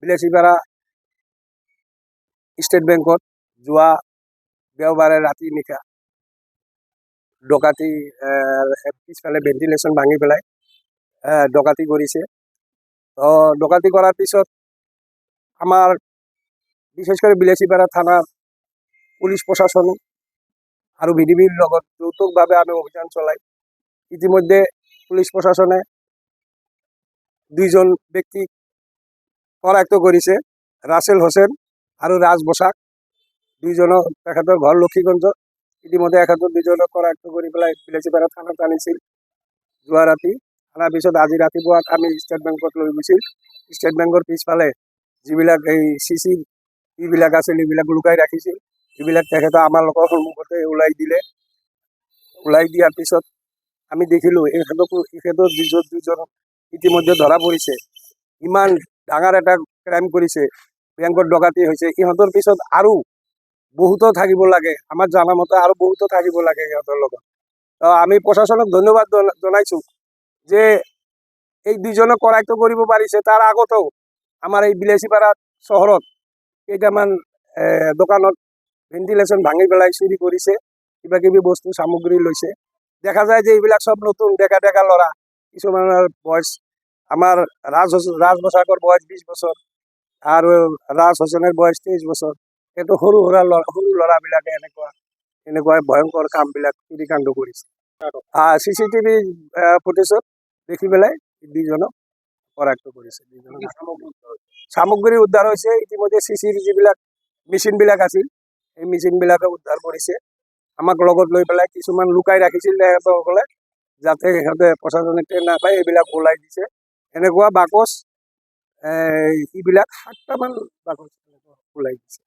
Bilasipara state বেংকত যোৱা দেওবাৰে ৰাতি নিশা ডকাইতি পিছফালে ভেন্টিলেশ্যন ভাঙি পেলাই ডকাইতি কৰিছে। ডকাইতি কৰাৰ পিছত আমাৰ বিশেষ করে বিলাসীপাড়া থানার পুলিশ প্রশাসন আর বিডিবির লগত যৌতুকভাবে আমি অভিযান চলাই। ইতিমধ্যে পুলিশ প্রশাসনে দুইজন ব্যক্তি কৰায়ত্ব কৰিছে, ৰাসেল হোসেন আৰু ৰাজ বসাক। দুইজনক তেখেতৰ ঘৰ লক্ষীগঞ্জত। ইতিমধ্যে এখেতৰ দুইজনক কৰায়ত্ব কৰি পেলাই বিলাসীপাড়া থানাত আনিছিল যোৱা ৰাতি। আনাৰ পিছত আজি ৰাতিপুৱা আমি ষ্টেট বেংকত লৈ গৈছিল। ষ্টেট বেংকৰ পিছফালে যিবিলাক এই চিচি এইবিলাক আছিল এইবিলাক লুকাই ৰাখিছিল। এইবিলাক তেখেতে আমাৰ লোকৰ সন্মুখতে ওলাই দিলে। ওলাই দিয়াৰ পিছত আমি দেখিলোঁ এখেতৰ দুজন ইতিমধ্যে ধৰা পৰিছে। ইমান ডাঙৰ এটা ক্ৰাইম কৰিছে, বেংকত ডকাইতি হৈছে। ইহঁতৰ পিছত আৰু বহুতো থাকিব লাগে, আমাৰ জানা মতে আৰু বহুতো থাকিব লাগে ইহঁতৰ লগত। আমি প্ৰশাসনক ধন্যবাদ জনাইছোঁ যে এই দুইজনক কৰায়ত্ব কৰিব পাৰিছে। তাৰ আগতেও আমাৰ এই বিলাসীপাৰা চহৰত কেইটামান দোকানত ভেন্টিলেশ্যন ভাঙি পেলাই চুৰি কৰিছে, কিবা কিবি বস্তু সামগ্ৰী লৈছে। দেখা যায় যে এইবিলাক সব নতুন ডেকা ডেকা ল'ৰা। কিছুমানৰ বয়স আমাৰ ৰাজ বসাকৰ বয়স 20 বছৰ আৰু ৰাজ হোসেনেৰ বয়স 23 বছৰ। কিন্তু সৰু ল'ৰাবিলাকে এনেকুৱা ভয়ংকৰ কামবিলাক চুৰিকাণ্ড কৰিছে। CCTV ফুটেজত দেখি পেলাই দুইজনক কৰায়ত্ব কৰিছে। সামগ্ৰী উদ্ধাৰ হৈছে। ইতিমধ্যে চিচিৰ যিবিলাক মেচিনবিলাক আছিল এই মেচিনবিলাকে উদ্ধাৰ কৰিছে। আমাক লগত লৈ পেলাই কিছুমান লুকাই ৰাখিছিল তেখেতসকলে, যাতে সিহঁতে প্ৰশাসনে নাপায় এইবিলাক ওলাই দিছে। এনেকুৱা বাকচ এইবিলাক 7টামান বাকচ ওলাই দিছে।